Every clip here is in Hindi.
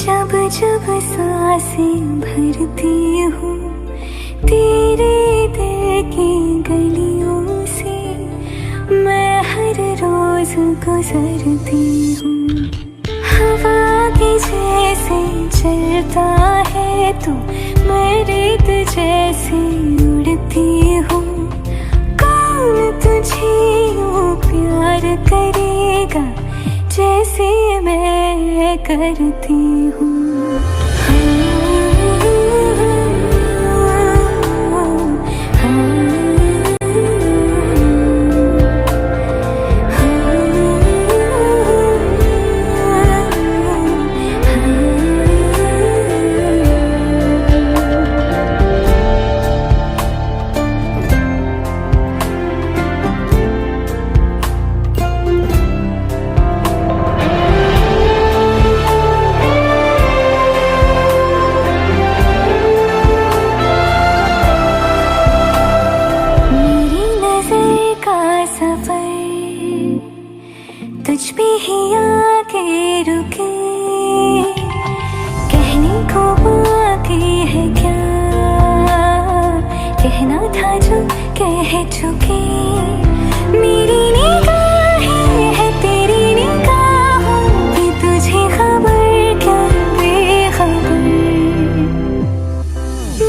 जब जब सांसें भरती हूँ तेरे दिल की गलियों से, मैं हर रोज गुजरती हूँ। हवा की जैसे चलता है तू, मैं रेत जैसे उड़ती हूँ। कौन तुझे यूँ प्यार करेगा जैसे मैं करती हूँ। तुझ पे ही आके रुके, कहने को बाकी है क्या, कहना था जो कह चुके। मेरी निगाहें है तेरी निगाहों की, तुझे खबर क्या बेखबर।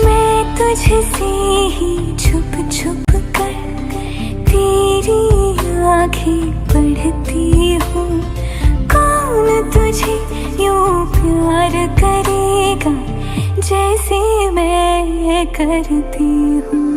मैं तुझसे ही छुप छुप कर तेरी आँखें पढ़ती हूँ। कौन तुझे यूँ प्यार करेगा जैसे मैं करती हूँ।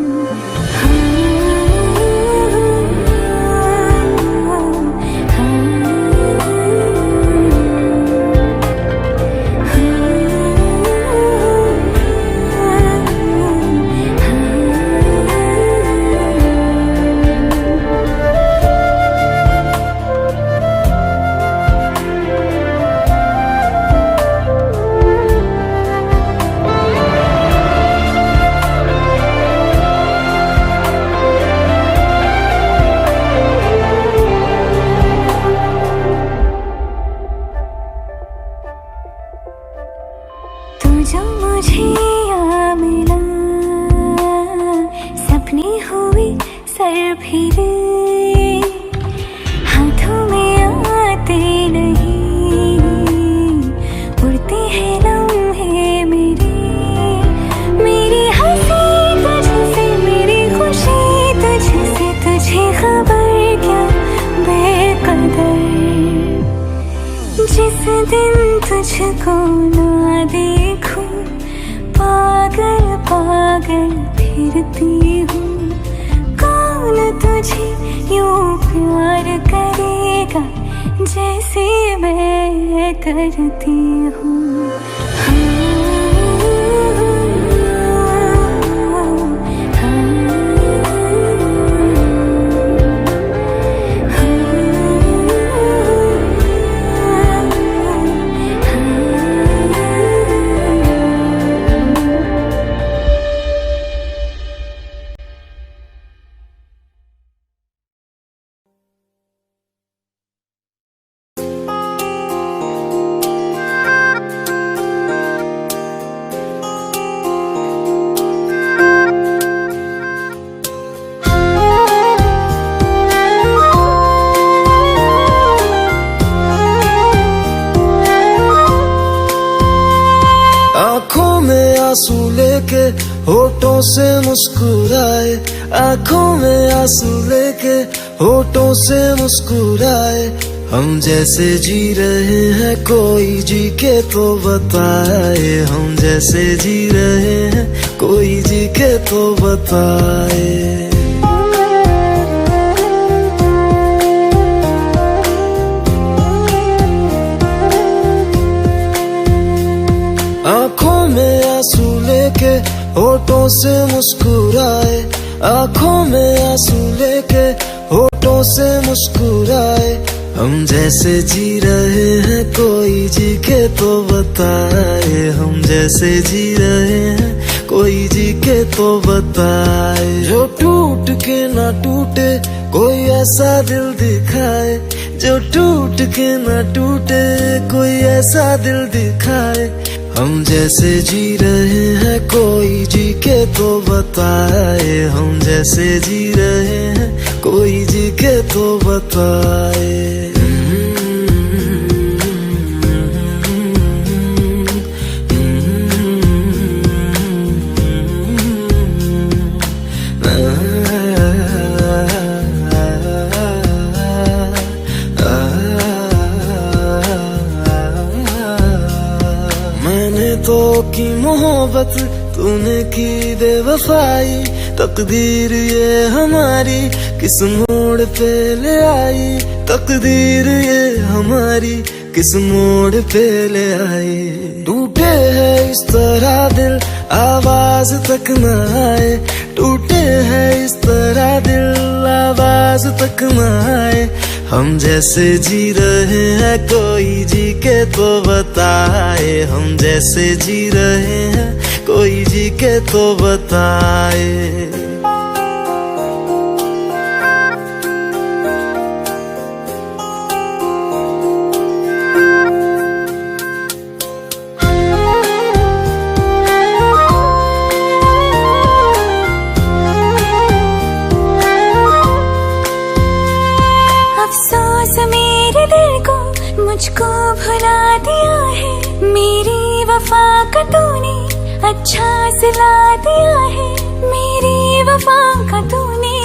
जो मुझे यहाँ मिला, सपने हुए सर फिरे, हाथों में आते नहीं, उड़ते हैं लम्हे मेरे। मेरी हंसी तुझसे, मेरी खुशी तुझसे, तुझे खबर क्या बेकदर। जिस दिन तुझको ना देखूं, पागल पागल फिरती हूँ। कौन तुझे यूँ प्यार करेगा जैसे मैं करती हूँ। आँखों में आंसू लेके होठों से मुस्कुराए, आँखों में आंसू लेके होठों से मुस्कुराए। हम जैसे जी रहे हैं कोई जी के तो बताए, हम जैसे जी रहे हैं कोई जी के तो बताए। आँखों में आंसू लेके होठों से मुस्कुराए, आँखों में आंसू लेके होठों से मुस्कुराए। हम जैसे जी रहे हैं कोई जी के तो बताए, हम जैसे जी रहे हैं कोई जी के तो बताए। जो टूट के ना टूटे कोई ऐसा दिल दिखाए, जो टूट के ना टूटे कोई ऐसा दिल दिखाए। हम जैसे जी रहे हैं कोई जी के तो बताए, हम जैसे जी रहे हैं कोई जी के तो बताए। तो की मोहब्बत तूने की बेवफाई, तकदीर ये हमारी किस मोड़ पे ले आई, तकदीर ये हमारी किस मोड़ पे ले आई। टूटे है इस तरह दिल आवाज तक न आए, टूटे है इस तरह दिल आवाज तक न आए। हम जैसे जी रहे हैं कोई जी के तो बताए, हम जैसे जी रहे हैं कोई जी के तो बताए। मुझको भुला दिया है, मेरी वफा का तूने अच्छा सिला दिया है, मेरी वफा का तूने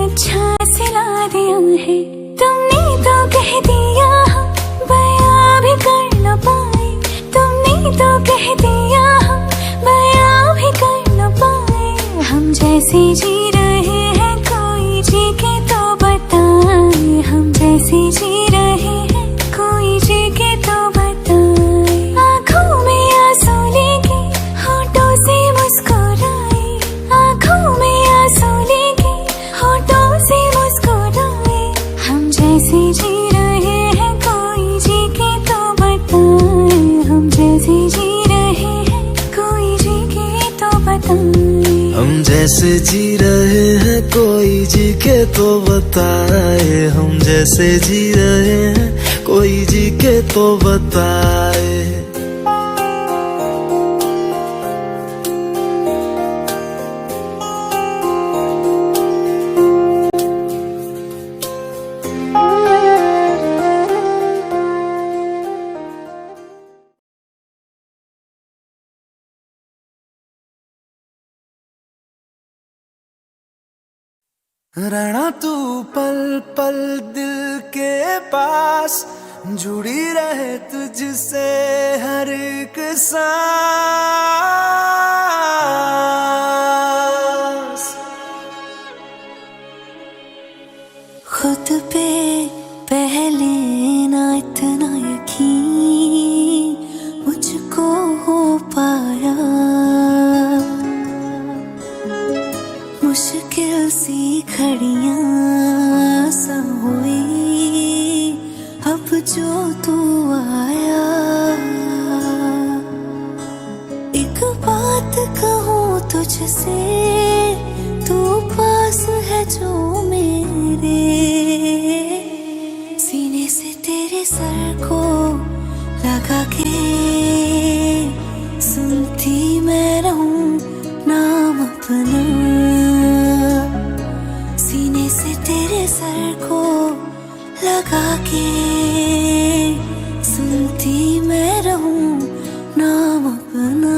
अच्छा सिला दिया है। तुमने तो कह दिया हम बयां भी कर न पाए, तुमने तो कह दिया हम बयां भी कर न पाए। हम जैसे जी रहे हैं कोई जी के तो बताए, हम जैसे जी रहे हैं कोई जी के तो बताए। आँखों में आंसू लेके होठों से मुस्कुराए, आँखों में आंसू लेके होठों से मुस्कुराए। हम जैसे जी रहे हैं कोई जी के तो बताए, हम जैसे जी रहे हैं कोई जी के तो बताए। हम जैसे जी रहे हैं कोई जी के तो बताए, हम जैसे जी रहे हैं कोई जी के तो बताए। रहना तू पल पल दिल के पास, जुड़ी रहे तुझसे हर एक सांस। खुद पे पहले ना इतना यकीन मुझको हो पाया, मुश्किल सी घड़ियां सा हुई अब जो तू आया। एक बात कहूँ तुझसे, तू पास है जो मेरे, सीने से तेरे सर को लगा के सुनती मैं रहूं नाम अपना, सीने से तेरे सर को लगा के सुनती मैं रहूं नाम अपना।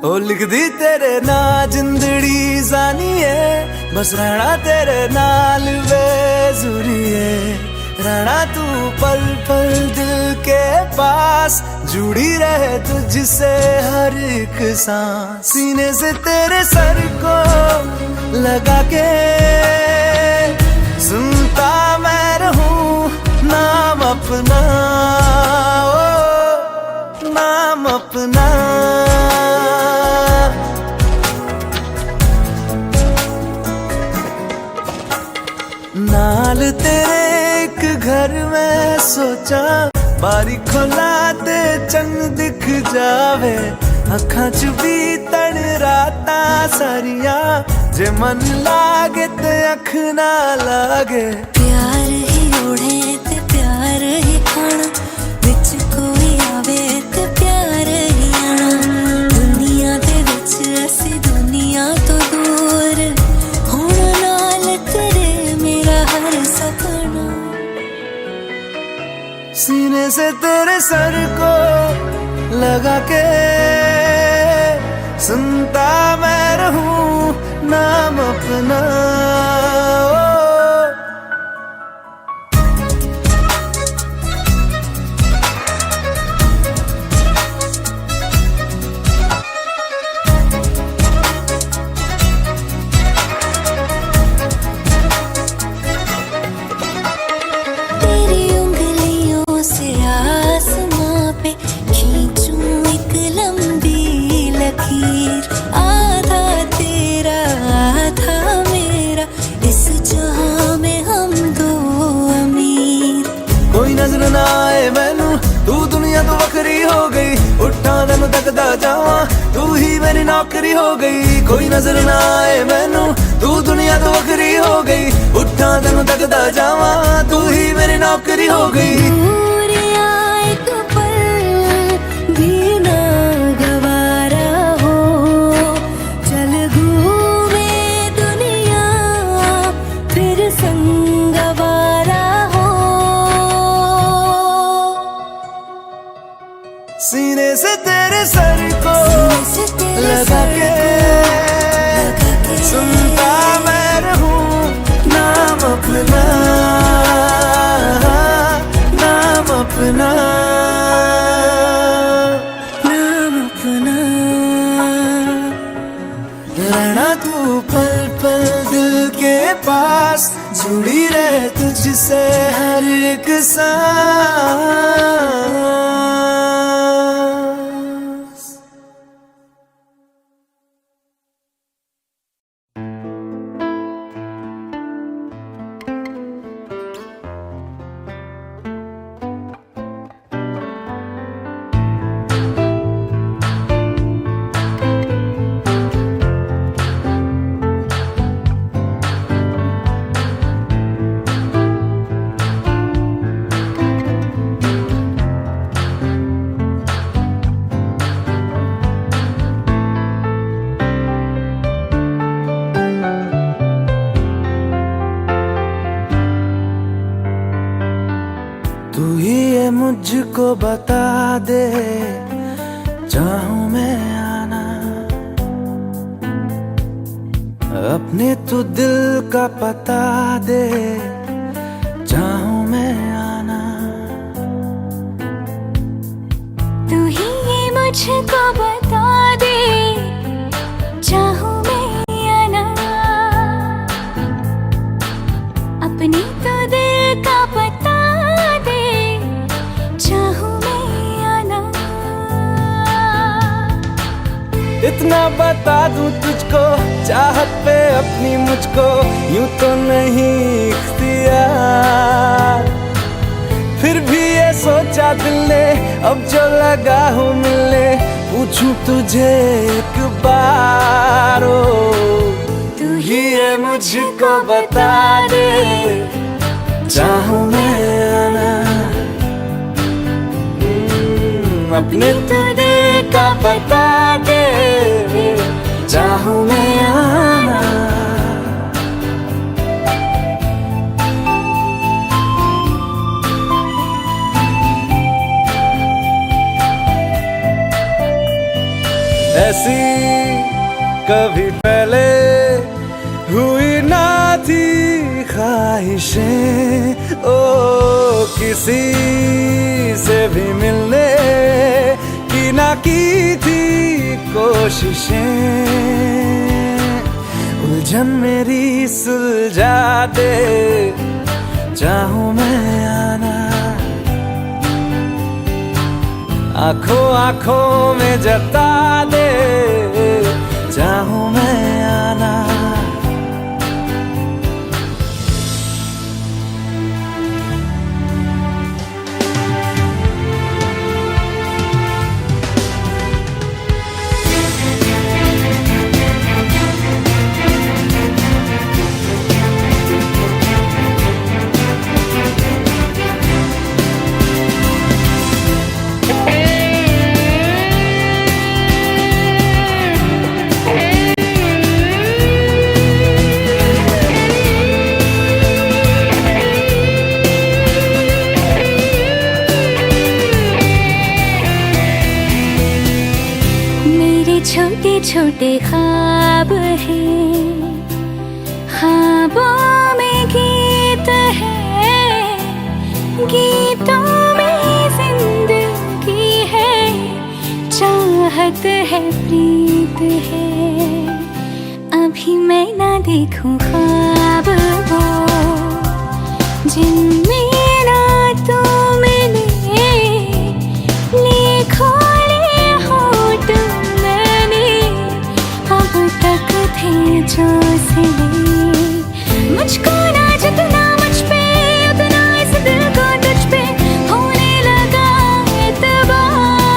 ओ लिख दी तेरे ना जिंदड़ी जानी है, बस रहना तेरे नाल बेजुरी है। रहना तू पल पल दिल के पास, जुड़ी रहे तुझसे हर एक सांस, सीने से तेरे सर को लगा के सुनता मैं रहूं नाम अपना, ओ नाम अपना। नाल तेरे एक घर में सोचा, बारी खोला ते चंद दिख जावे, अखां च बीतण रातां सारियां जे मन लागे ते अख ना लागे। प्यार ही ओढ़े ते प्यार ही खाना, विच कोई आवे ते प्यार ही आना। दुनिया दे विच असी दुनिया तो दूर, होना नाल तेरे मेरा हर सपना। सीने से तेरे सर को लगा के सुनता मैं रहूं नाम अपना। तेरी उंगलियों से आसमां पे खींचूं एक लंबी लकीर। आधा तेरा आधा मेरा, इस जहां में हम दो अमीर। कोई नजर ना आए मैनू, तू दुनिया तो वखरी हो गई। उठा तेनू तकदा जावां, तू ही मेरी नौकरी हो गई। कोई नजर ना आए मैनू, तू दुनिया तो वखरी हो गई। उठा तेनू तकदा जावां, तू ही मेरी नौकरी हो गई। दूरियां एक पल भी ना गवारा हो, चल घूमे दुनिया फिर संग आवारा हो। सीने से तेरे सर को से तेरे लगा सर के लगा के सुनता मैं रहूं नाम अपना, नाम अपना, नाम अपना। रहना तू पल पल दिल के पास, जुड़ी रहे तुझसे हर एक सांस। तू ही ये मुझको बता दे, चाहूं मैं आना अपने तू दिल का पता दे, चाहूं मैं आना। तू ही ये मुझको बता दे, चाहूं मैं आना। अपनी तो दिल का पता दे, चाहूं मैं आना। इतना बता दूं तुझको, चाहत पे अपनी मुझको यूं तो नहीं इख्तियार। फिर भी ये सोचा दिल ने, अब जो लगा हूँ मिलने, पूछूं तुझे एक बार। ओ तू ही ये मुझको बता दे, चाहूं मैं आना अपने तो दिल का बता दे, चाहूं मैं आना। ऐसी कभी पहले हुई ना थी ख्वाहिशें, ओ किसी से भी मिलने की ना की थी कोशिशें। उलझन मेरी सुलझा दे, चाहूं मैं आना आंखों आंखों में जता दे, चाहूं मैं आना। छोटे ख्वाब हैं, ख्वाबों में गीत है, गीतों में जिंदगी है, चाहत है, प्रीत है। अभी मैं ना देखूं ख्वाब वो जिनमें ना तू मिले, खोले होठ मैंने अब तक थे जो सिले। मुझको ना जितना मुझ पे उतना इस दिल को तुझ पे होने लगा एतबार।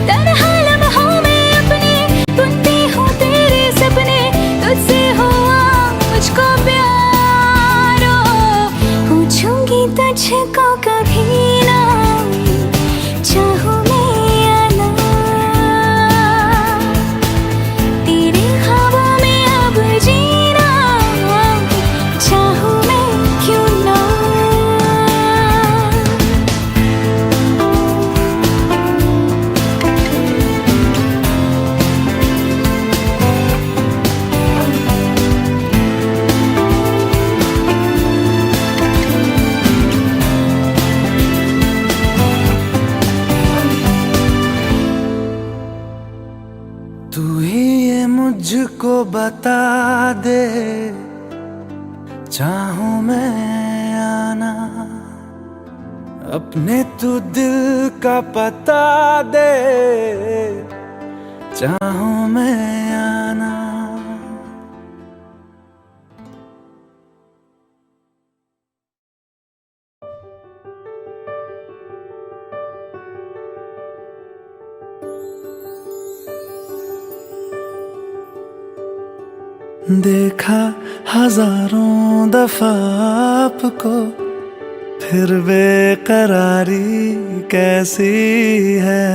तन्हा लम्हों में अपने बुनती हूँ तेरे सपने, तुझसे हुआ मुझको प्यार। पूछूंगी तुझको कभी ना चाहूं मैं या ना, तेरे ख्वाबों में अब जीना चाहूं मैं क्यों ना। तू ही ये मुझको बता दे, चाहूं मैं आना, अपने तू दिल का पता दे, चाहूं मैं आना। देखा हजारों दफा आपको, फिर बेकरारी कैसी है,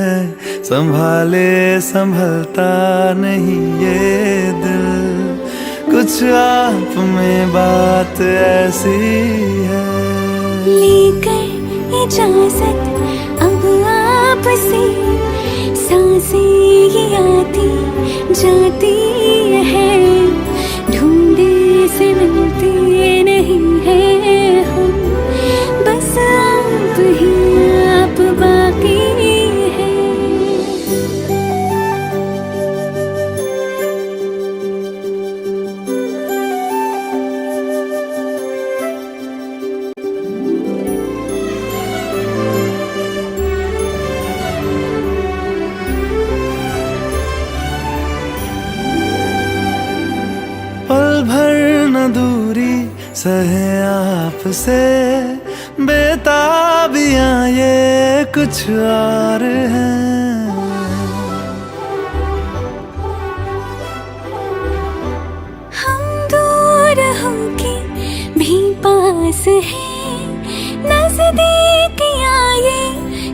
संभाले संभलता नहीं ये दिल, कुछ आप में बात ऐसी है। लेकर इजाजत अब आपसे सांसें ये आती जाती है, ढूंढे से मिलते नहीं है हम, बस आप ही आप बाकी है। पल भर न दूरी सहे आपसे, बेताबियां ये कुछ और हैं। हम दूर होके भी पास हैं, नजदीकियां ये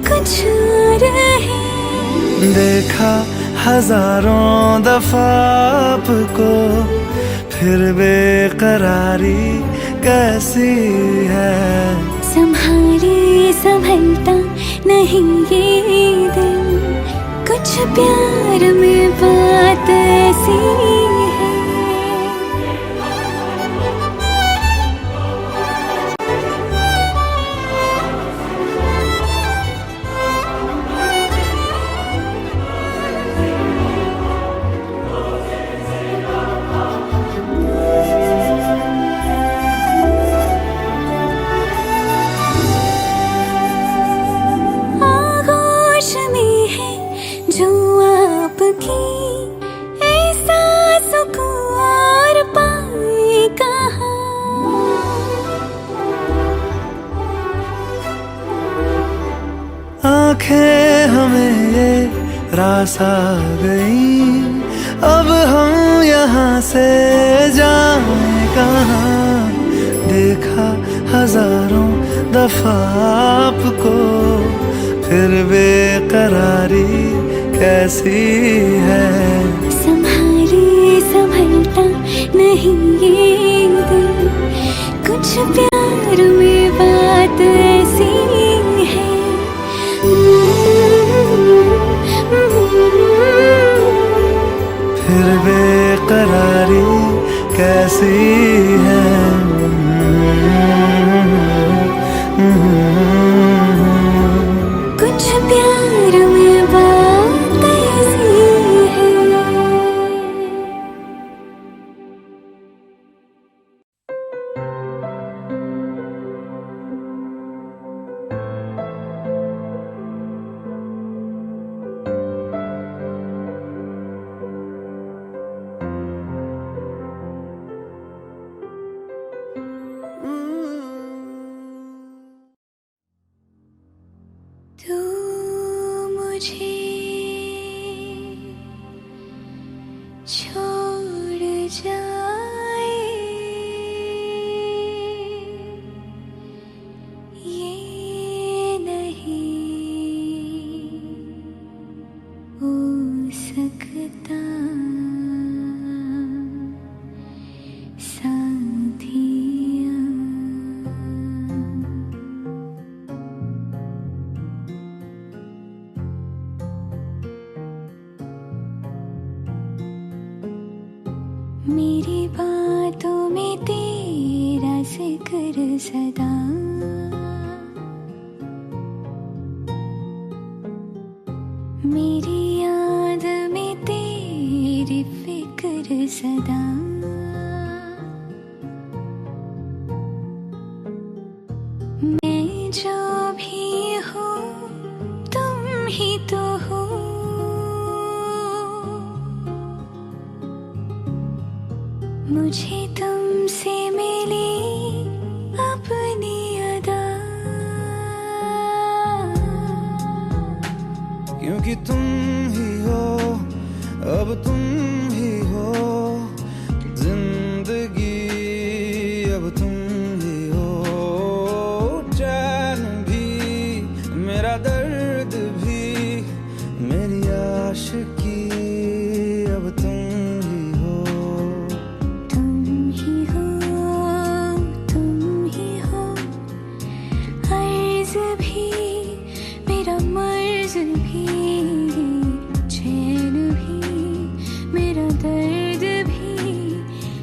कुछ और हैं। देखा हजारों दफा आपको, फिर बेकरारी कैसी है, संभाले संभलता नहीं ये दिल, कुछ प्यार में बात ऐसी है। जो आपकी ऐसा सुकून और पाए कहाँ, आंखें हमें ये रास आ गई, अब हम यहाँ से जाएं कहाँ। देखा हजारों दफा आपको, फिर बेकरारी कैसी है, संभाले संभलता नहीं ये दिल, कुछ प्यार में बात ऐसी है। कैसी है। कुछ प्यार में बात ऐसी है। तू मुझे छोड़ जाए ये नहीं हो सकता मेरी बातों में तेरा जिक्र सदा, मेरी याद में तेरी फिक्र सदा। मैं जो भी हूँ तुम ही तो हो, मुझे तुमसे मिली अपनी अदा। क्योंकि तुम ही हो, अब तुम ही हो जिंदगी, अब तुम ही हो चैन भी, मेरा दर्द भी, मेरी आशिकी, अब तुम ही हो। तुम ही हो, तुम ही हो, अर्ज़ भी, मेरा मर्ज़ भी, चैन भी, मेरा दर्द भी,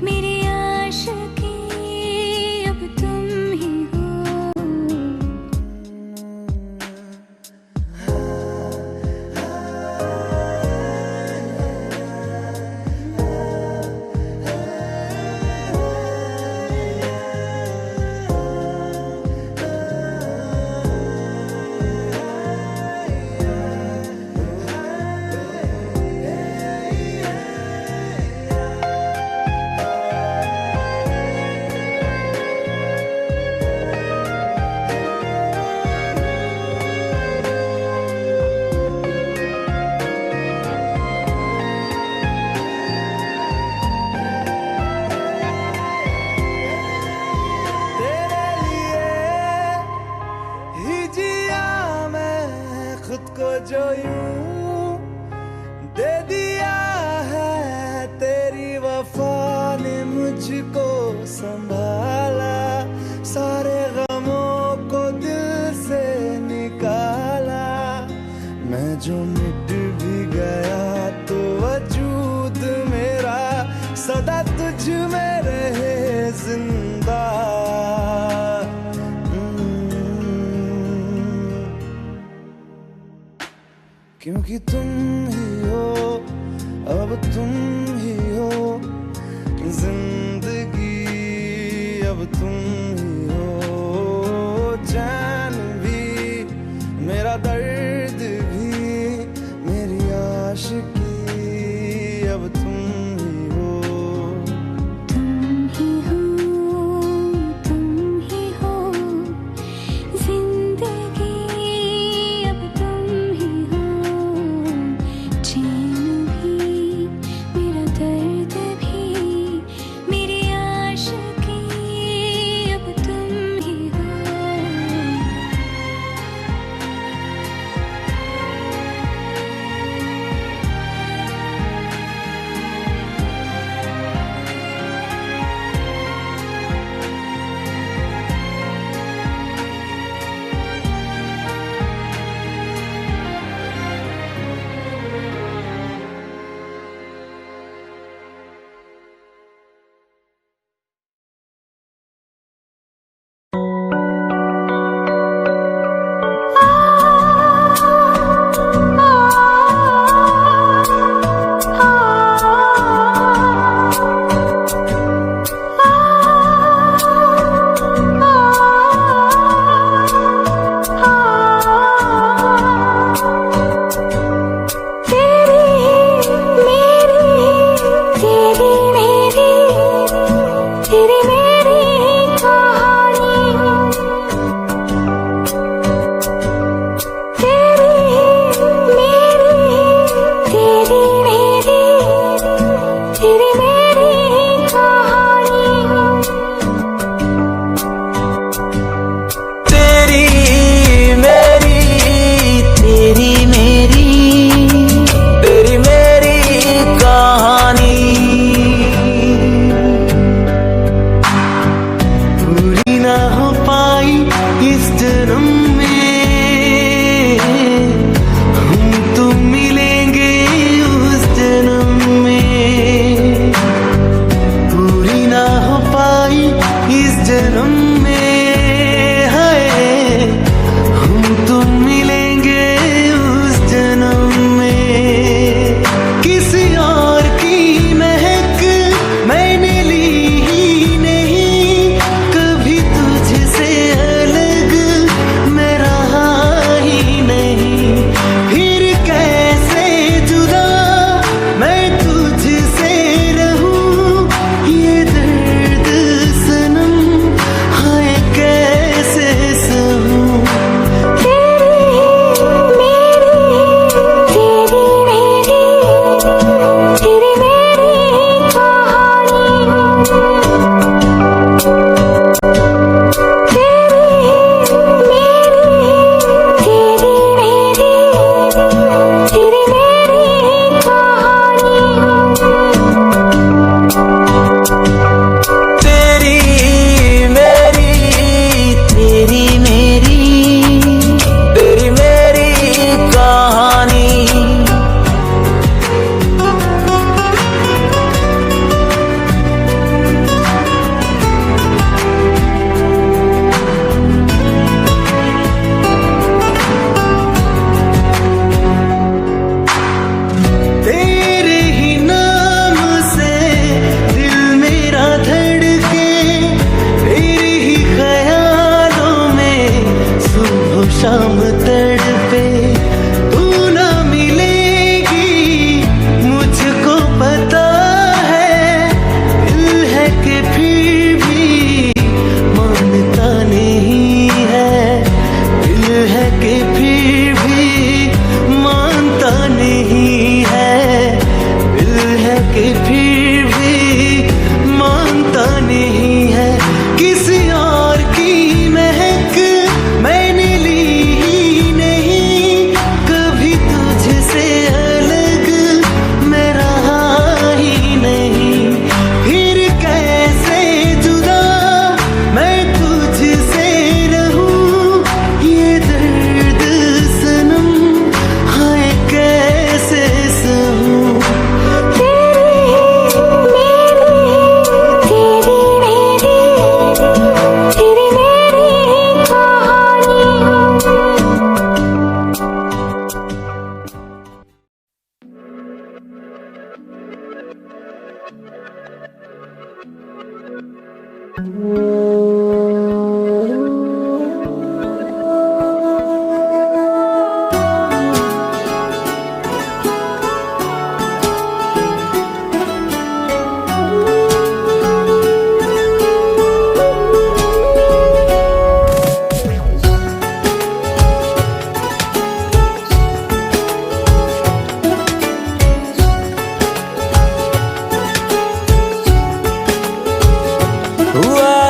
मेरी आशिकी, अब तुम ही हो। जो यूं दे दिया है, तेरी वफा ने मुझको संभाला, सारे गमों को दिल से निकाला। मैं जो मिट भी गया तो वजूद मेरा सदा तुझ में रहे जिंदा। क्योंकि तुम ही हो, अब तुम ही हो जिंदगी, अब तुम ही हो चैन भी, मेरा दर्द भी, मेरी आशिकी, अब तुम ही हो। तुम ही हो, तुम ही हो जिंदगी, अब तुम ही हो चैन भी, मेरा दर्द भी, मेरी आशिकी, अब हुआ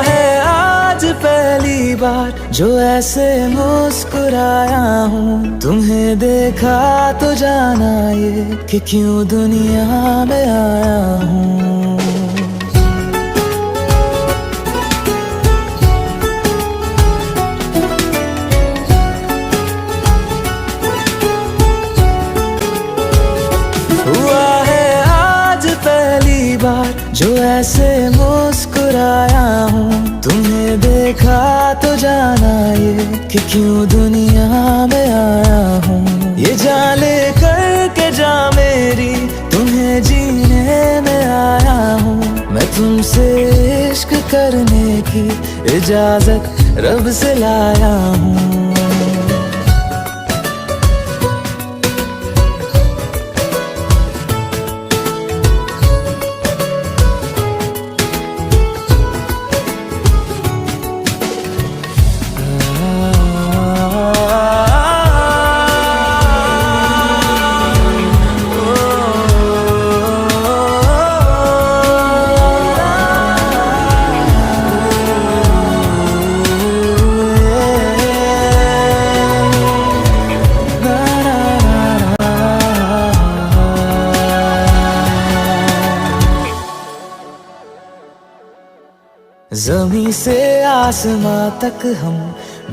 है आज पहली बार जो ऐसे मुस्कुराया हूँ, तुम्हें देखा तो जाना ये कि क्यों दुनिया में आया हूँ। हुआ है आज पहली बार जो ऐसे मुस्कुराया हूँ, तुम्हें देखा तो जाना ये कि क्यों दुनिया में आया हूँ। ये जान ले करके जा मेरी, तुम्हें जीने में आया हूँ। मैं तुमसे इश्क करने की इजाजत रब से लाया हूँ। ज़मीं से आसमां तक हम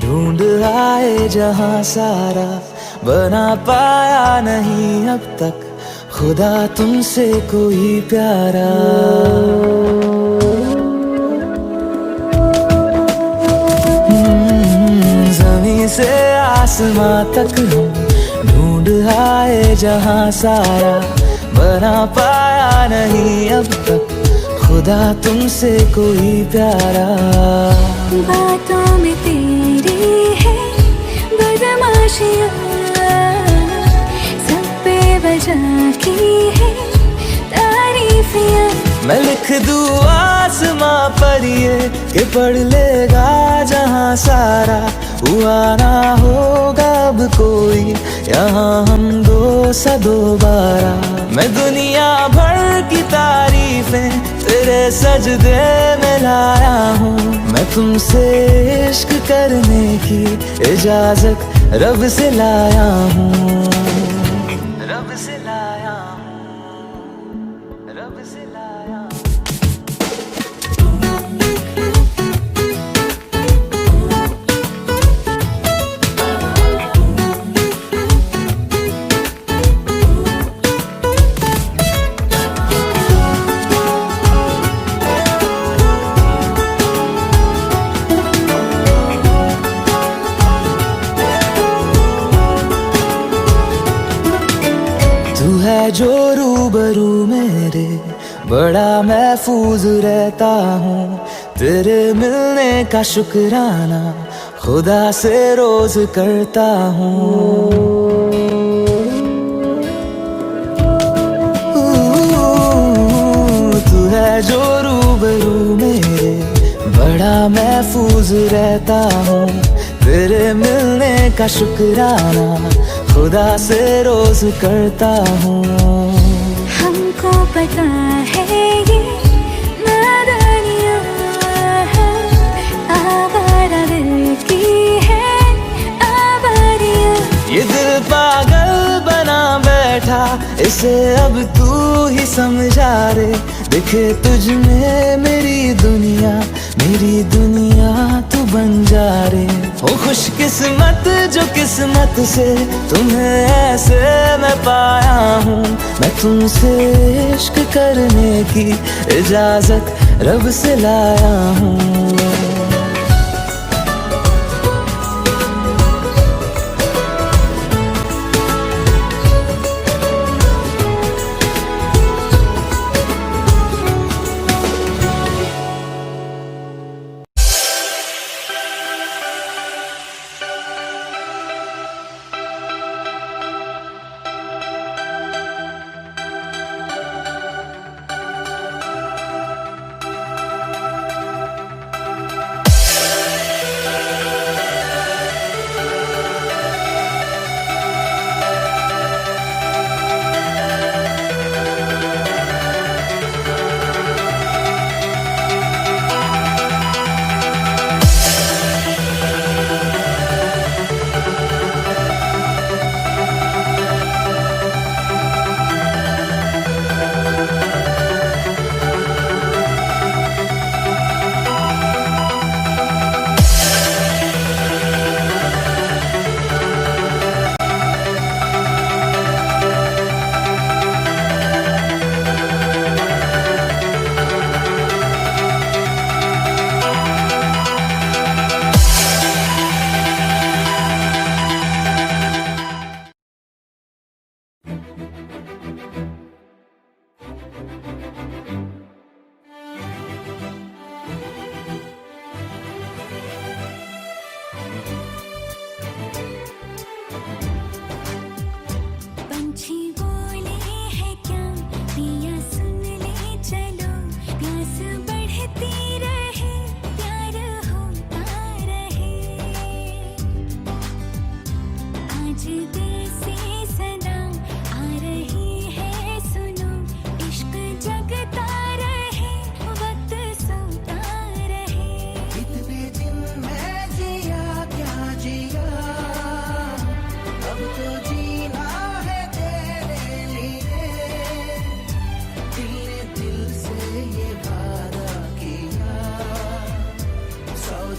ढूंढ आए जहां सारा, बना पाया नहीं अब तक खुदा तुमसे कोई प्यारा। ज़मीं से आसमां तक हम ढूंढ आए जहां सारा, बना पाया नहीं अब तक खुदा तुमसे कोई प्यारा। बातों में तेरी है बदमाशियाँ, सब पे वजह की है तारीफियाँ। मैं लिख दूँ आसमां पर ये कि पढ़ लेगा जहां सारा, हुआ ना होगा अब कोई यहाँ हम दो सा दोबारा। मैं दुनिया भर की तारीफें तेरे सजदे में लाया हूँ। मैं तुमसे इश्क करने की इजाजत रब से लाया हूँ। रब से लाया हूँ, रब से लाया हूँ। तू है जो रूबरू मेरे, बड़ा महफूज रहता हूँ। तेरे मिलने का शुक्राना खुदा से रोज करता हूँ। तू है जो रूबरू मेरे, बड़ा महफूज रहता हूँ। तेरे मिलने का शुक्राना खुदा से रोज करता हूँ। हमको पता है ये नादानियाँ है, आवारा दिल की है आवारियाँ। ये दिल पागल बना बैठा, इसे अब तू ही समझा रे। दिखे तुझ में मेरी दुनिया तू बन जा रे। हो खुशकिस्मत जो किस्मत से तुम्हें ऐसे मैं पाया हूँ। मैं तुमसे इश्क करने की इजाजत रब से लाया हूँ।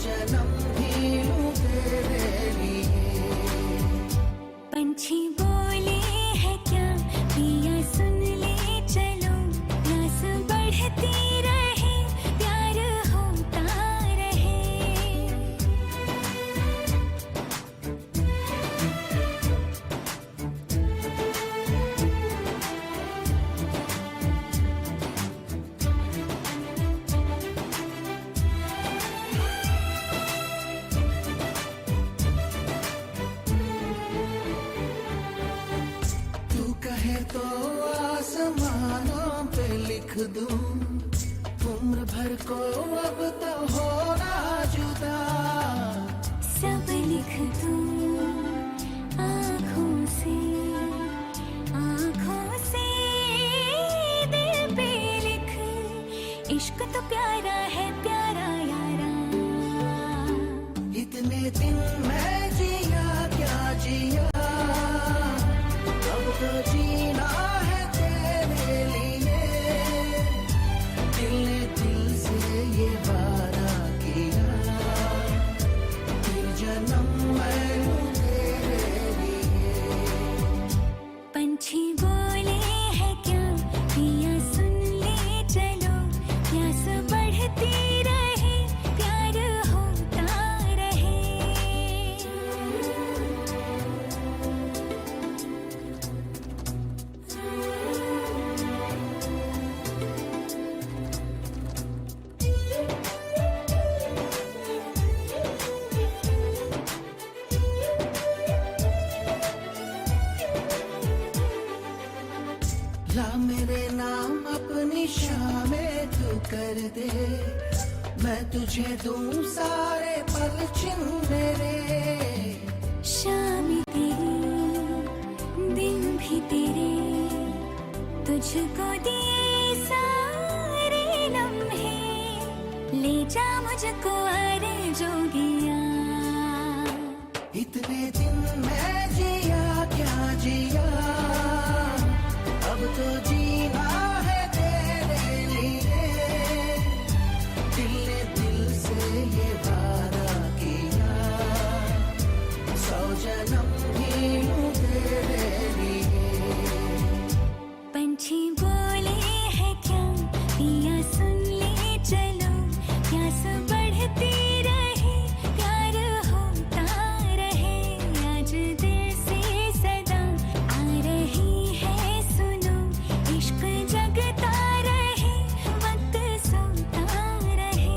जन्म भी लूं तेरे लिए। पंछी बोले है क्या पिया सुन ले चलो, प्यास बढ़ती रहे प्यार होता रहे। तू कहे तो आसमानों पे लिख दूं, उम्र भर को अब तो होना जुदा। सब लिख दूं आँखों से, आँखों से दिल पे लिख, इश्क तो प्यारा है प्यारा यारा। इतने दिन मैं जिया क्या जिया, अब तो जीना है तेरे लिए। दिल ने दिल से ये वादा किया, फिर जन्म मैं लूं तेरे लिए। पंछी बोले है क्या पिया सुन ले चलो, प्यास बढ़ती रहे प्यार होता रहे। ला मेरे नाम अपनी शामें तू कर दे, मैं तुझे दूं सारे पल छिन मेरे। शाम तेरी दिन भी तेरे, तुझको दिए सारे लम्हे, ले जा मुझको अरे जोगिया। इतने दिन मैं जिया क्या जिया, अब तो जीना है तेरे लिए। दिल ने दिल से ये वादा किया, 100 जन्म भी लूं तेरे लिए। पंछी बोले है क्या पिया सुन ले चलो, प्यास बढ़ती रहे प्यार होता रहे। आज दिल से सदा आ रही है सुनो, इश्क जगता रहे वक्त सोता रहे।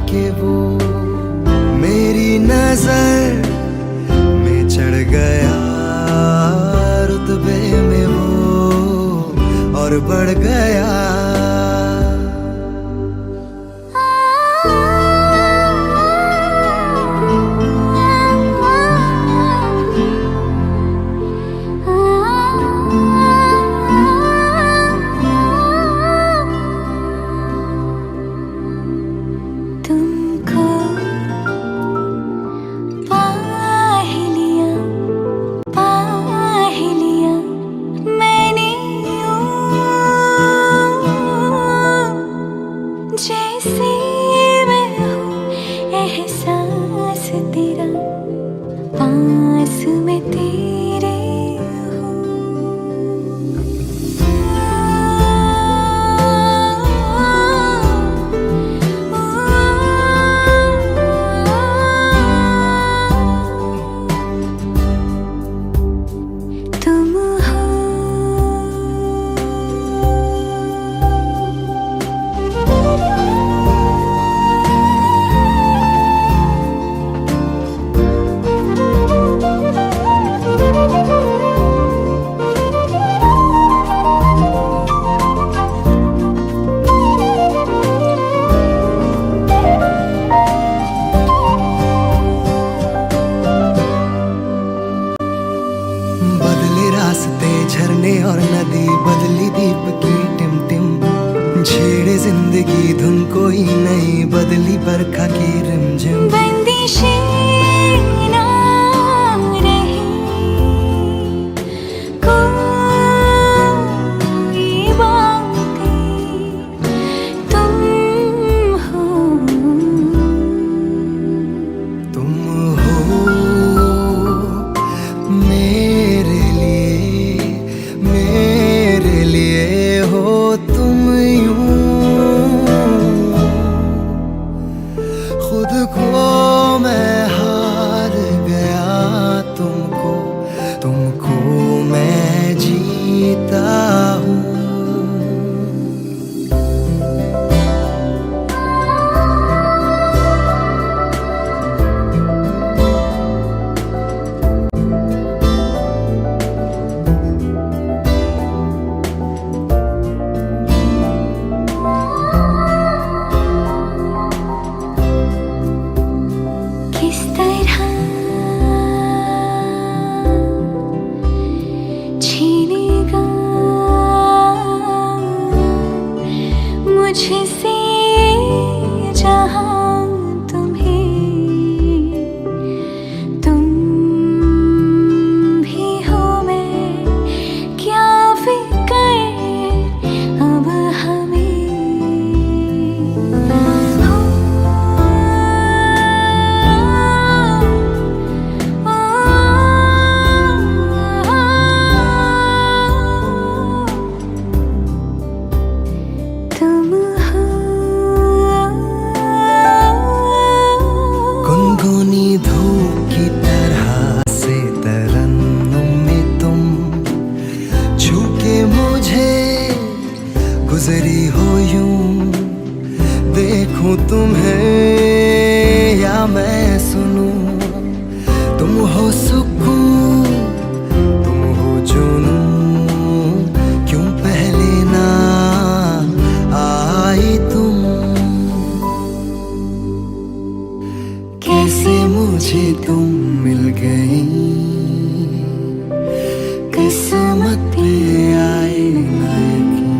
के वो मेरी नजर में चढ़ गया, रुतबे में वो और बढ़ गया। झरने और नदी बदली दीप की टिमटिम, छेड़े जिंदगी धुन कोई नहीं, बदली बरखा की रिमझिम। बंदिशें ना रही कोई बातें, तुम हो मेरे लिए हो तुम यूं, खुद को मैं हार गया, तुमको मैं जीता हूँ। मुझसे जहां तुम्हें, तुम भी हो, मैं क्या फिक्र अब हमें हो। गुनगुनी धूप की तरह से तरन्नुम में तुम छू के मुझे गुजरी हो यूं, देखूं तुम्हें या मैं सुनूं, तुम हो सुकून, तुम हो जुनूं, क्यों पहले ना आई तुम। कैसे मुझे तुम मिल गई, किस्मत पे आए ना यकीन।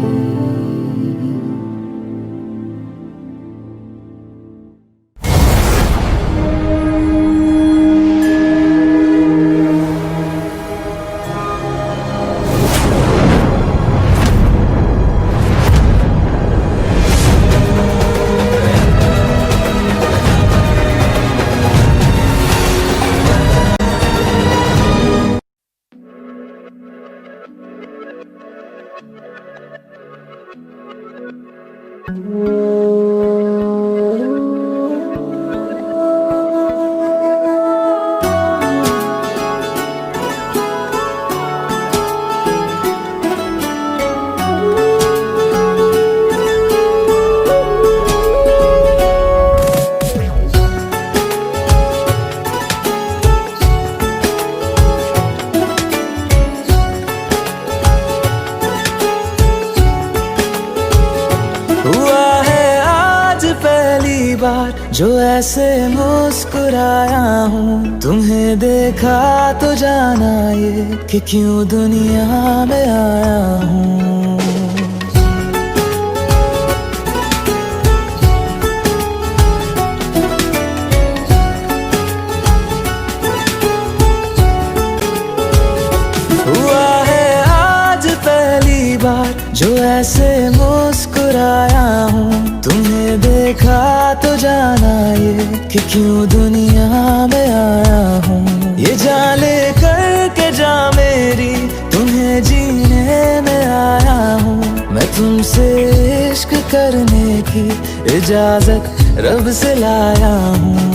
बार जो ऐसे मुस्कुराया हूँ, तुम्हें देखा तो जाना ये कि क्यों दुनिया में आया हूँ। हुआ है आज पहली बार जो ऐसे मुस्कुराया हूँ, तुम्हें देखा तो जाना ये कि क्यों दुनिया में आया हूँ। ये जान ले कर के जा मेरी, तुम्हें जीने में आया हूँ। मैं तुमसे इश्क करने की इजाजत रब से लाया हूँ।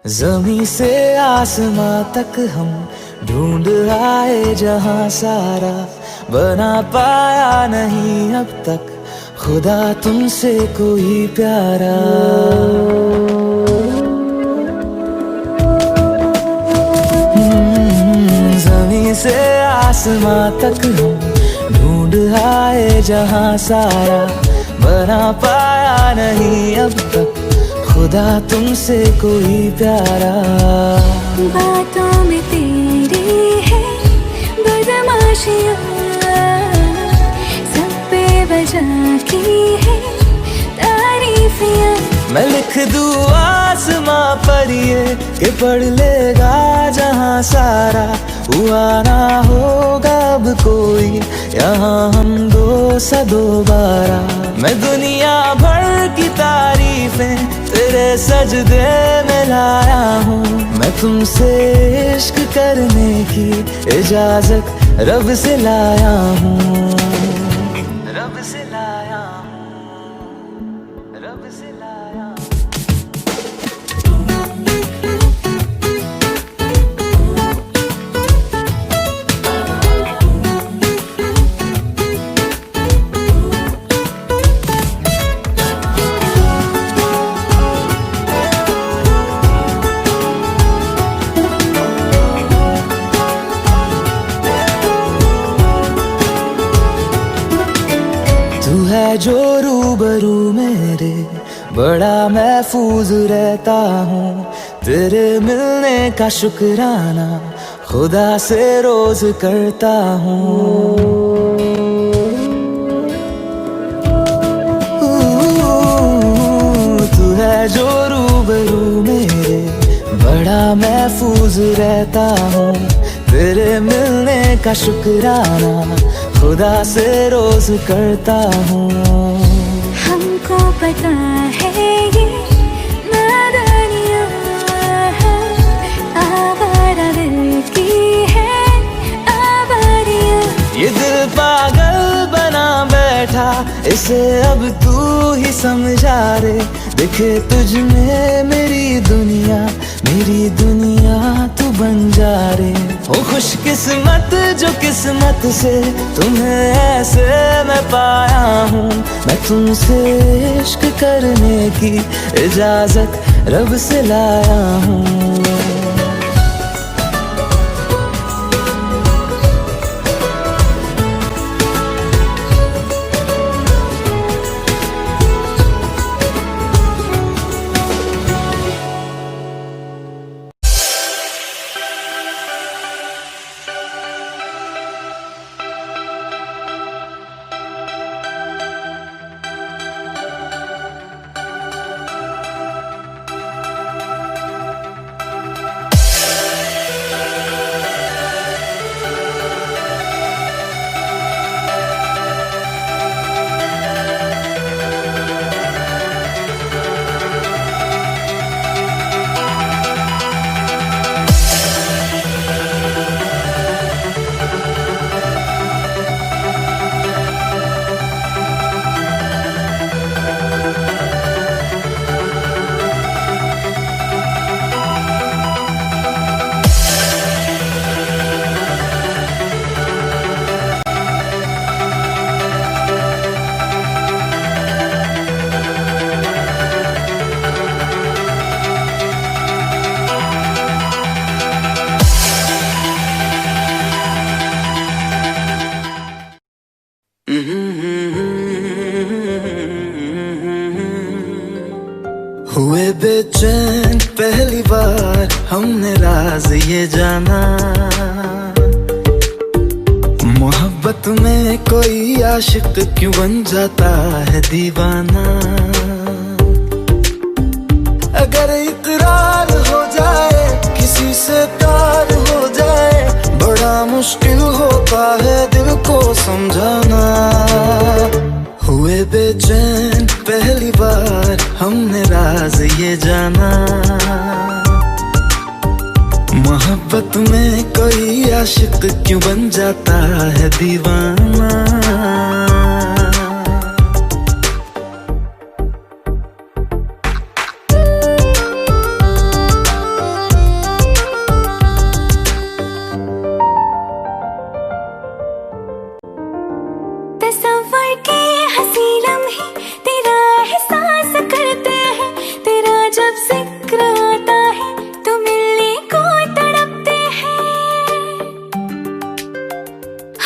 ज़मीं से आसमां तक हम ढूंढ आए जहां सारा, बना पाया नहीं अब तक खुदा तुमसे कोई प्यारा। ज़मीं से आसमां तक हम ढूंढ आए जहां सारा, बना पाया नहीं अब तक खुदा तुमसे कोई प्यारा। बातों में तेरी है बदमाशियाँ, सब पे वजह की है तारीफियाँ। मैं लिख दूँ आसमां पर ये कि पढ़ लेगा जहां सारा, हुआ ना होगा अब कोई यहाँ हम दो सा दोबारा। मैं दुनिया भर की तारीफें तेरे सजदे में लाया हूँ। मैं तुमसे इश्क करने की इजाजत रब से लाया हूँ। रब से लाया हूँ, रब से लाया हूँ। तू है जो रूबरू मेरे, बड़ा महफूज रहता हूँ। तेरे मिलने का शुक्राना खुदा से रोज करता हूँ। तू है जो रूबरू मेरे, बड़ा महफूज रहता हूँ। तेरे मिलने का शुक्राना खुदा से रोज करता हूँ। हमको पता है ये नादानियाँ आवारा दिल की है आवारियाँ। ये दिल पागल बना बैठा, इसे अब तू ही समझा रे। दिखे तुझ में मेरी दुनिया तू बन जा रे। ओ खुशकिस्मत जो किस्मत से तुम्हें ऐसे मैं पाया हूँ। मैं तुमसे इश्क करने की इजाजत रब से लाया हूँ। बेचैन पहली बार हमने राज ये जाना, मोहब्बत में कोई आशिक क्यों बन जाता है दीवाना। अगर इकरार हो जाए किसी से प्यार हो जाए, बड़ा मुश्किल होता है दिल को समझाना। हुए बेचैन पहली बार हमने राज ये जाना, मोहब्बत में कोई आशिक क्यों बन जाता है दीवाना। तस्वर के हंसी लम्हे तेरा एहसास करते हैं, तेरा जब जिक्र आता है तो मिलने को तड़पते हैं।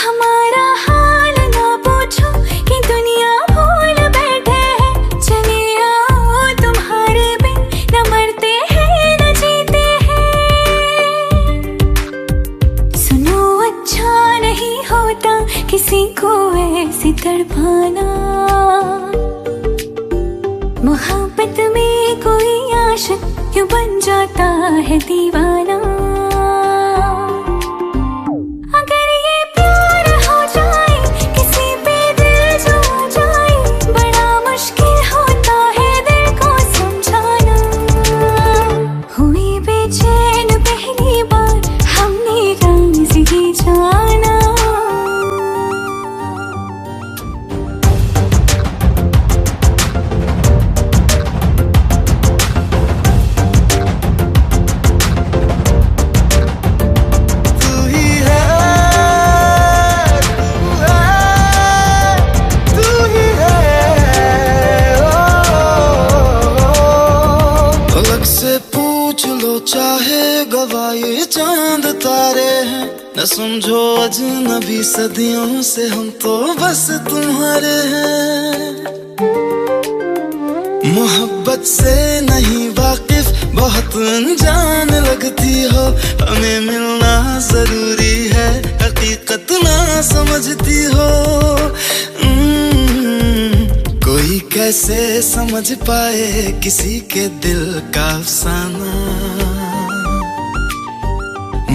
हमारा हाल ना पूछो कि दुनिया भूल बैठे हैं, चले आओ तुम्हारे बिन न मरते हैं न जीते हैं। सुनो अच्छा नहीं होता किसी को ऐसे तड़पाना, मोहब्बत में कोई आशिक क्यों बन जाता है दीवाना। अगर ये प्यार हो जाए किसी पे दिल जो आ जाए, बड़ा मुश्किल होता है दिल को समझाना। हुई बेचैन पहली बार हमने राज ये जाना। चाहे गवाए चांद तारे हैं, न समझो अजनबी सदियों से हम तो बस तुम्हारे हैं। मोहब्बत से नहीं वाकिफ बहुत अनजान लगती हो, हमें मिलना जरूरी है हकीकत ना समझती हो। कोई कैसे समझ पाए किसी के दिल का अफसाना,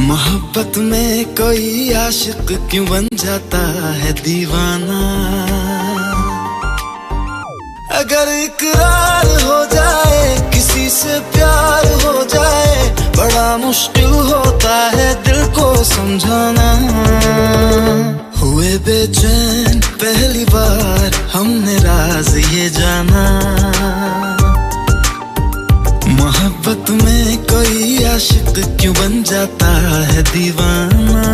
मोहब्बत में कोई आशिक क्यों बन जाता है दीवाना। अगर इकरार हो जाए किसी से प्यार हो जाए, बड़ा मुश्किल होता है दिल को समझाना। हुए बेचैन पहली बार हमने राज ये जाना, मोहब्बत में कोई आशिक क्यों बन जाता है दीवाना।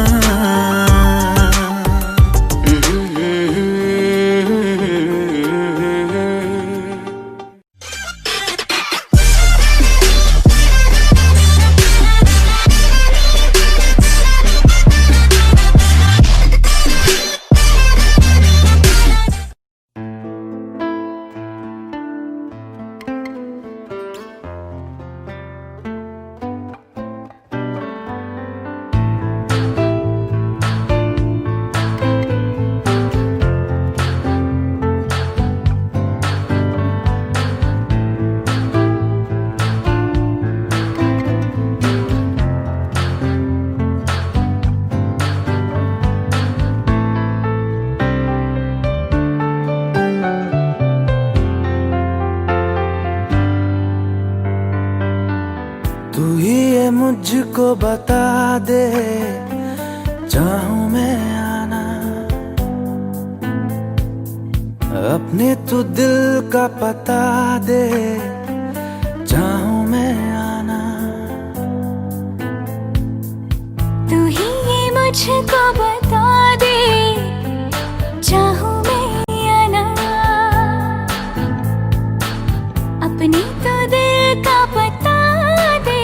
तू ही ये मुझको बता दे, चाहूं मैं आना अपने तू दिल का पता दे, चाहूं मैं आना। तू ही ये मुझको बता दे, चाहूं मैं आना अपने तो दिल का पता दे,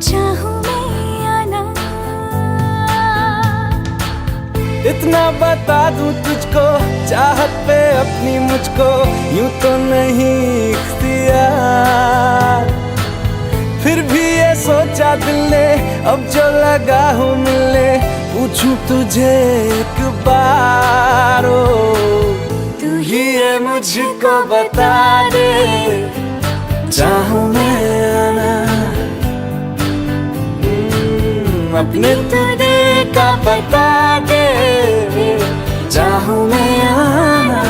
चाहूं मैं आना। इतना बता दूं तुझको, चाहत पे अपनी मुझको यूं तो नहीं इख्तियार। दिल ने अब जो लगा हूँ मिलने, पूछूं तुझे एक बार तू ही है मुझको बता दे, चाहूं मैं आना अपने तुझे का बता दे, चाहूं मैं आना।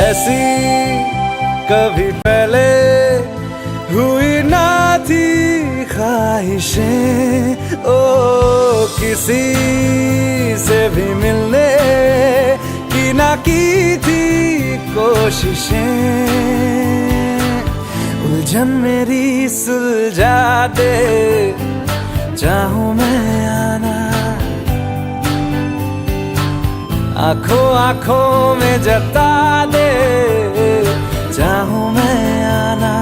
ऐसी कभी पहले हुई ना थी ख्वाहिशें, ओ किसी से भी मिलने की ना की थी कोशिशें, उलझन मेरी सुलझा दे, चाहूं मैं आना आंखों आंखों में जता दे, चाहूं मैं आना।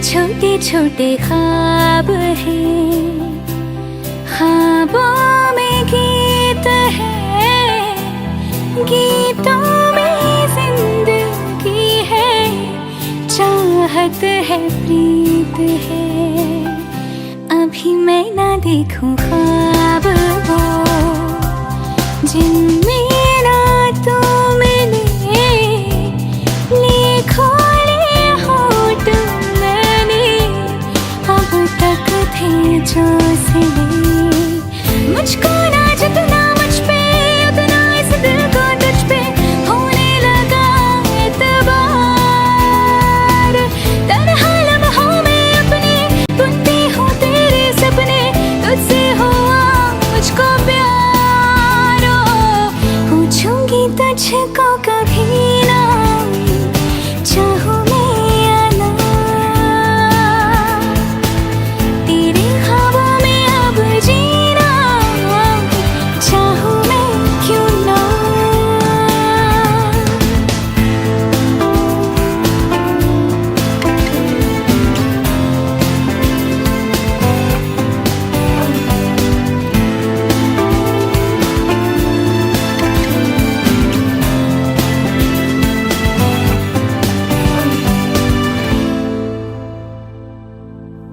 छोटे छोटे ख्वाब हैं, ख्वाबों में गीत है, गीतों में जिंदगी है, चाहत है प्रीत है। अभी मैं ना देखूं ख्वाब वो जिनमें ना तू मिले, लिखो जो सिले मुझको ना जितना मुझ पे उतना इस दिल को तुझ पे होने लगा एतबार। तन्हा लम्हों में अपने बुनती हूँ तेरे सपने, तुझसे हुआ मुझको प्यार। पूछूंगी तुझको कभी ना, चाहूं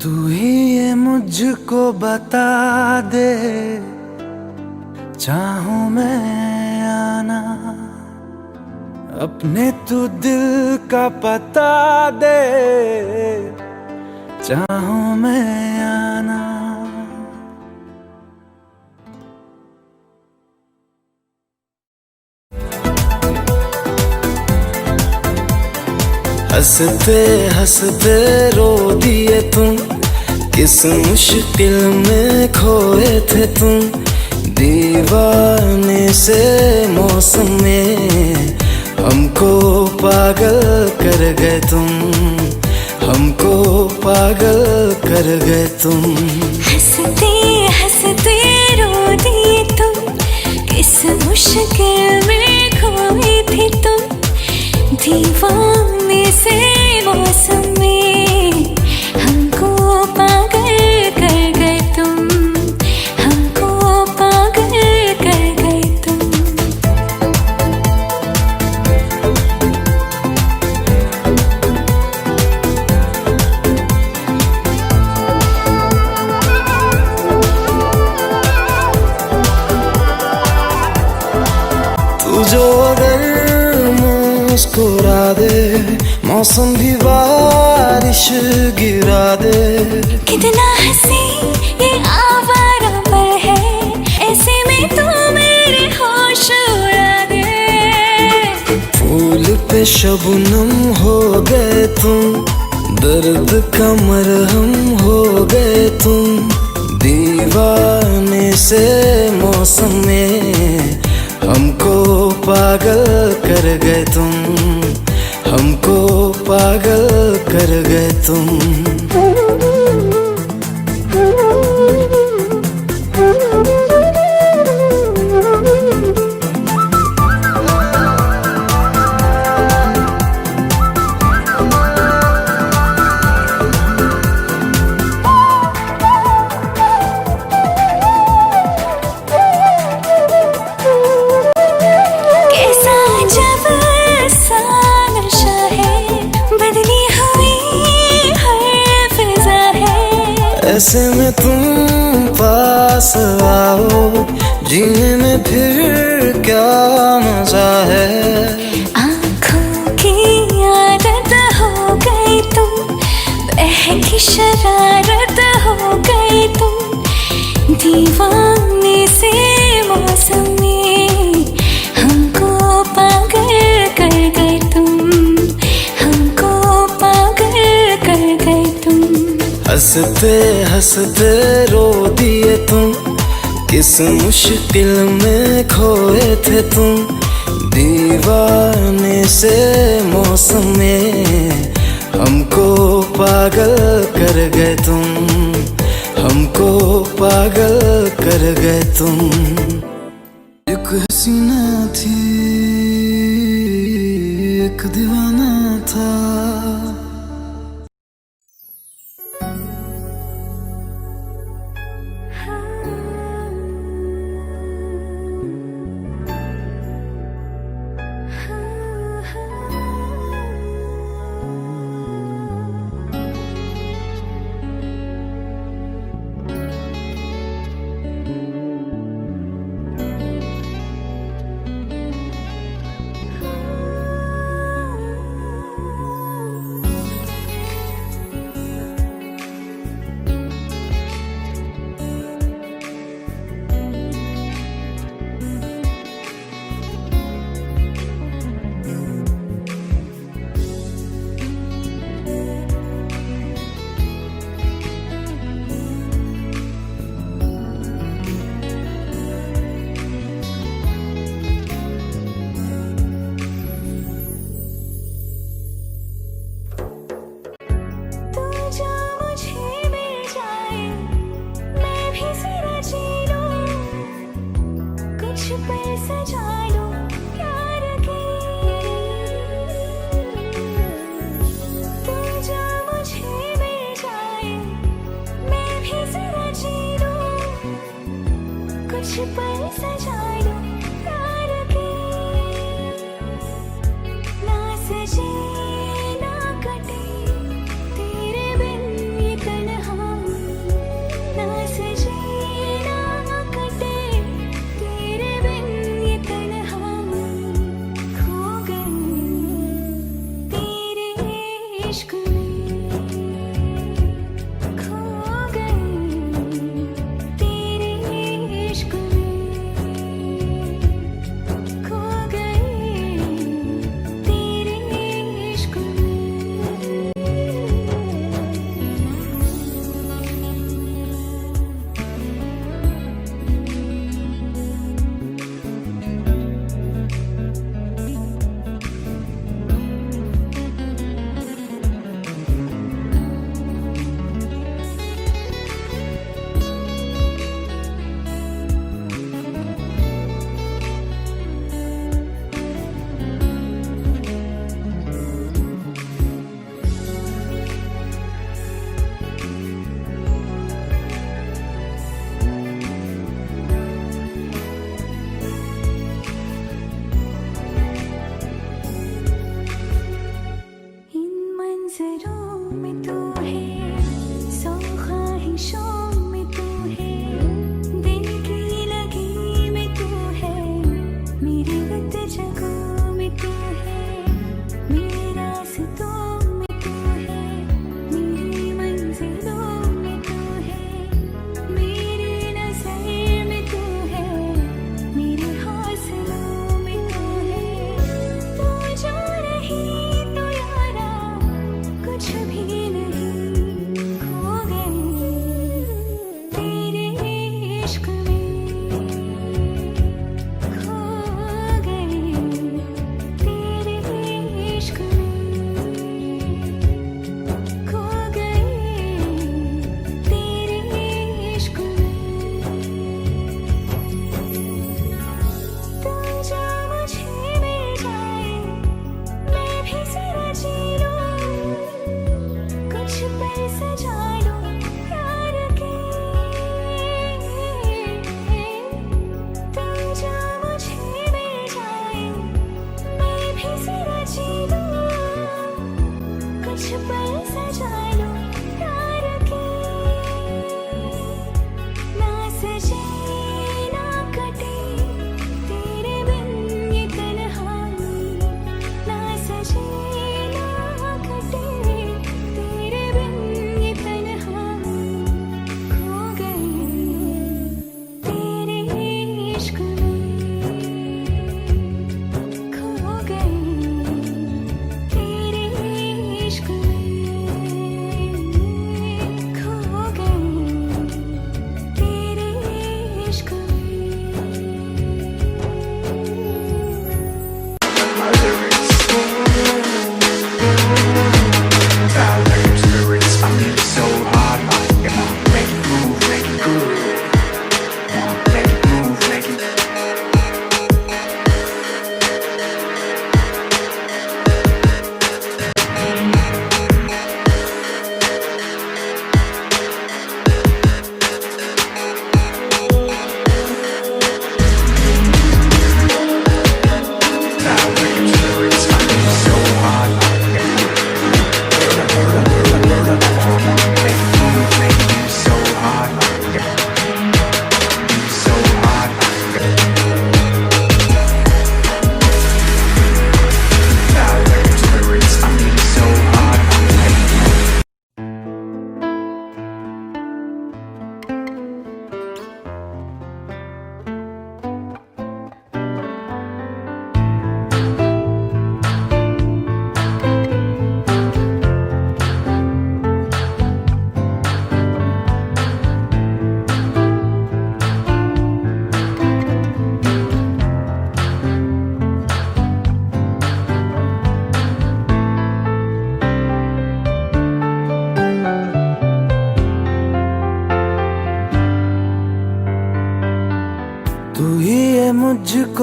तू ही ये मुझको बता दे, चाहूं मैं आना अपने तू दिल का पता दे, चाहूं मैं आना। हंसते हंसते रो दिए तुम, किस मुश्किल में खोए थे तुम, दीवाने से मौसम में हमको पागल कर गए तुम, हमको पागल कर गए तुम। हंसते हंसते रो दिए तुम, किस मुश्किल में खोए थे तुम, दीवाने से मौसम में हमको पागल कर गए तुम, हमको पागल कर गए तुम। तू जो अगर मुस्कुरा दे, मौसम भी बारिश गिरा दे। कितना हंसी ये आवारा पल है, ऐसे में तू मेरे होश उड़ा दे। फूल पे शबनम हो गए तुम, दर्द का मरहम हो गए तुम, दीवाने से मौसम में हमको पागल कर गए तुम, हमको पागल कर गए तुम। ऐसे में तुम पास आओ, जीने में फिर क्या मजा है। आँखों की आदत हो गई तुम, बहकी शरारत हो गई तुम, दीवाने से मौसम में हमको पागल कर गए तुम, हमको पागल कर गए तुम। हंसते हंसते रो दिए तुम, किस मुश्किल में खोए थे तुम, दीवाने से मौसम में हमको पागल कर गए तुम, हमको पागल कर गए तुम। एक हसीना थी, एक दीवाना था,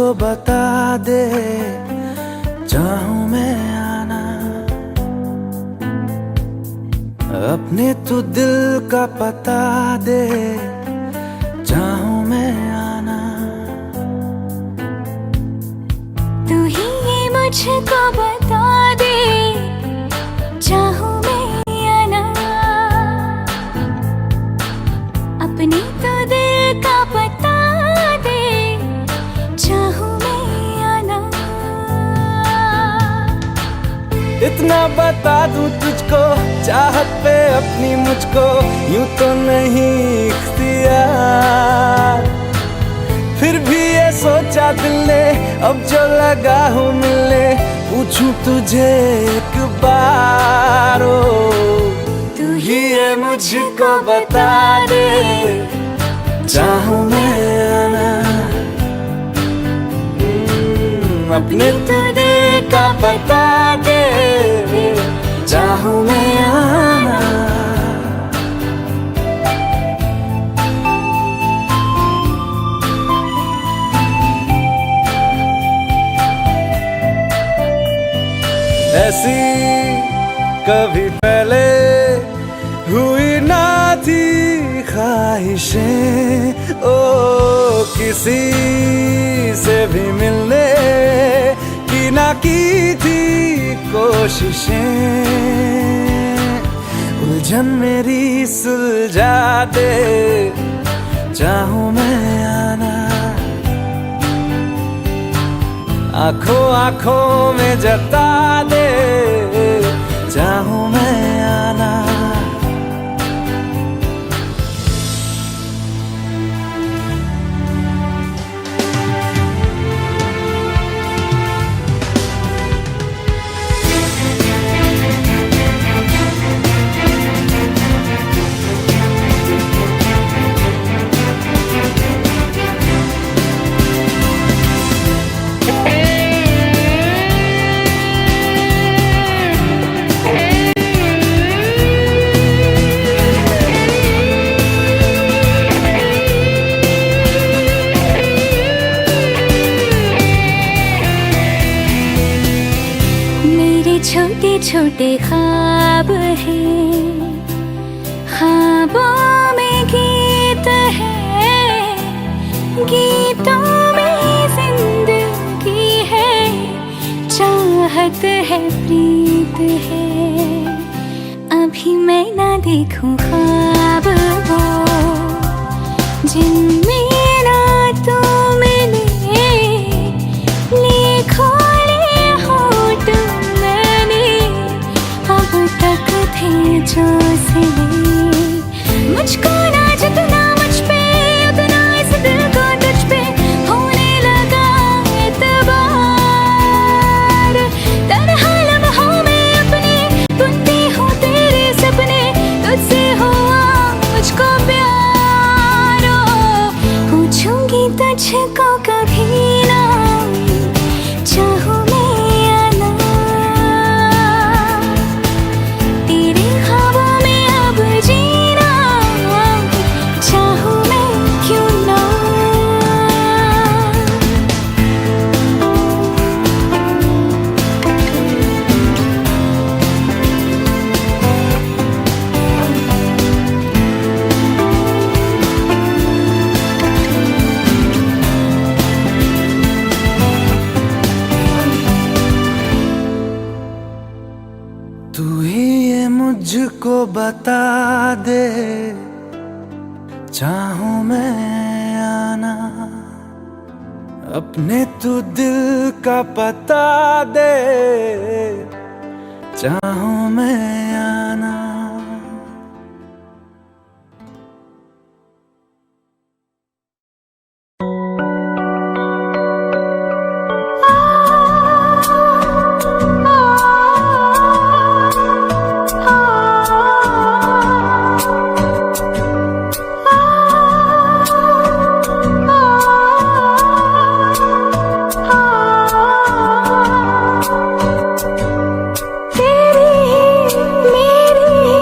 मुझको बता दे, चाहूं मैं आना अपने तू दिल का पता दे, चाहूं मैं आना। तू ही ये मुझको बता दे, चाहूं मैं आना अपने तो दिल का पता दे, चाहूं मैं आना। इतना बता दूं तुझको, चाहत पे अपनी मुझको यूं तो नहीं इख्तियार, फिर भी ये सोचा दिल ने अब जो लगा हूँ मिलने, पूछूं तुझे एक बार। ओ तू ही ये मुझको बता दे, चाहूं मैं आना अपने तू दिल का बता दे, चाहूं मैं आना। ऐसी कभी पहले हुई ना थी ख्वाहिशें, ओ किसी से भी मिलने की ना की थी कोशिशें, उलझन मेरी सुलझा दे, चाहूं मैं आना आंखों आंखों में जता दे, चाहूं मैं आना। छोटे छोटे ख्वाब हैं, ख्वाबों में गीत है, गीतों में जिंदगी है, चाहत है प्रीत है। अभी मैं ना देखूं ख्वाब वो जिनमें ना तू मिले, लिखो जो सिले मुझको ना जितना मुझ पे, उतना इस दिल को तुझ पे होने लगा एतबार। तन्हा लम्हों में अपने बुनती हूँ तेरे सपने, तुझसे हुआ मुझको प्यार। पूछूंगी तुझको कभी ना, चाहूं तू ही ये मुझको बता दे, चाहूं मैं आना अपने तू दिल का पता दे, चाहूं मैं आना। मेरी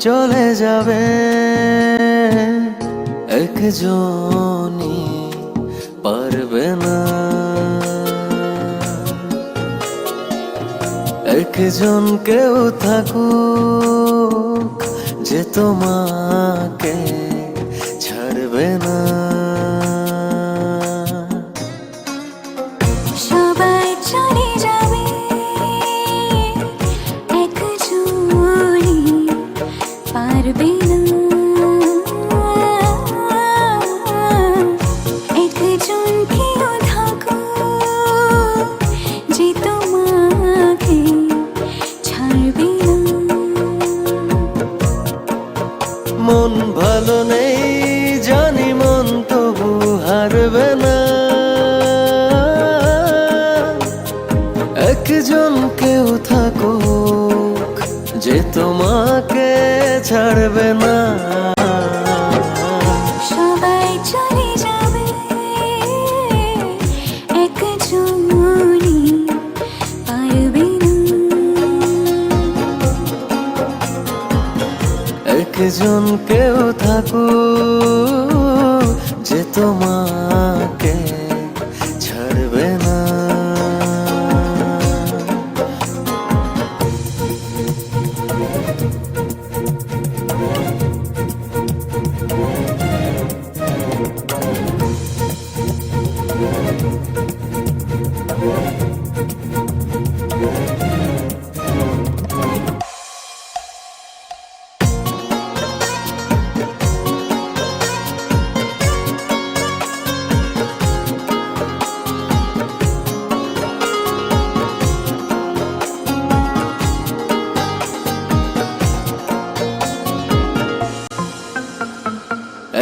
চলে যাবে, একজনই পারবে না। একজন কেউ থাকুক যে তোমাকে ছাড়বে না। সবাই চলে যাবে, একজনই পারবে না। একজন কেউ থাকুক যে তোমাকে ছাড়বে না। মন ভালো নেই জানি, মন তবু হারবে না। একজন কেউ থাকুক যে তোমাকে ছাড়বে না। সবাই চলে যাবে, একজনই পারবে না। একজন কেউ থাকুক যে তোমাকে ছাড়বে না।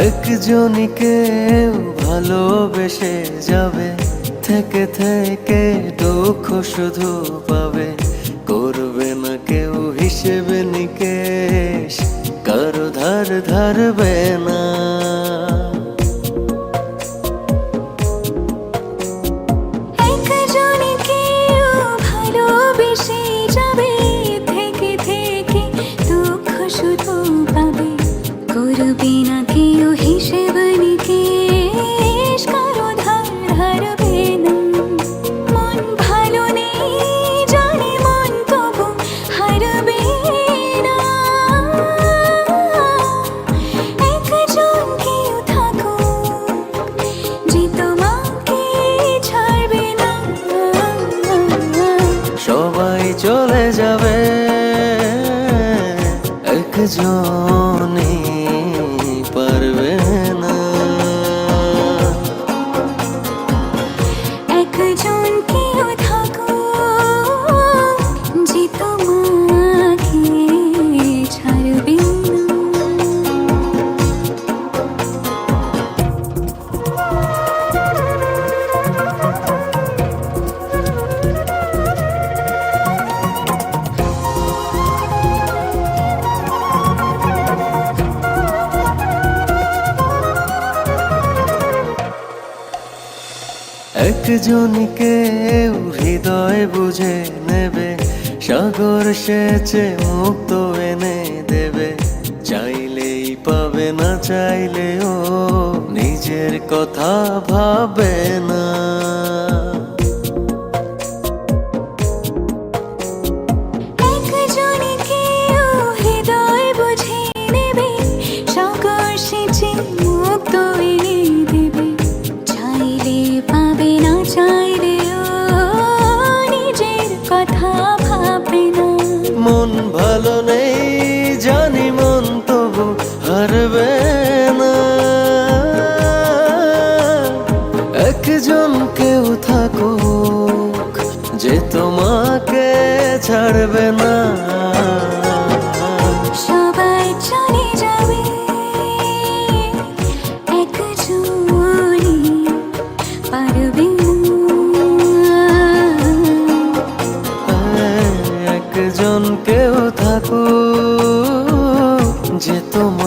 একজনই কেউ ভালোবেসে যাবে, থেকে থেকে দুঃখ শুধু পাবে। করবে না কেউ হিসেবে নিকেশ, কারো ধার ধারবে না। একজনই কেউ ভালোবেসে যাবে, থেকে থেকে দুঃখ শুধু পাবে। করবে না কেউ হিসেব নিকেশ, কারো ধার ধারবে না। মন ভালো নেই জানি, মন তবু হারবে না। একজন কেউ থাকুক যে তোমাকে ছাড়বে না। সবাই চলে যাবে, একজনই পারবে না। একজন কেউ থাকুক যে তোমাকে ছাড়বে না। একজনই কেউ হৃদয় বুঝে নেবে, সাগর সেচে মুক্ত এনে দেবে। চাইলেই পাবে না, চাইলেও নিজের কথা ভাবে না। একজনই কেউ হৃদয় বুঝে নেবে, সাগর সেচে মুক্ত এনে দেবে। চাইলে পাবে না, চাইলেও নিজের কথা ভাবে না। মন ভালো নেই জানি, মন তবু হারবে না। একজন কেউ থাকুক যে তোমাকে ছাড়বে না। সবাই চলে যাবে, একজনই পারবে না। একজন কেউ থাকুক যে তোমাকে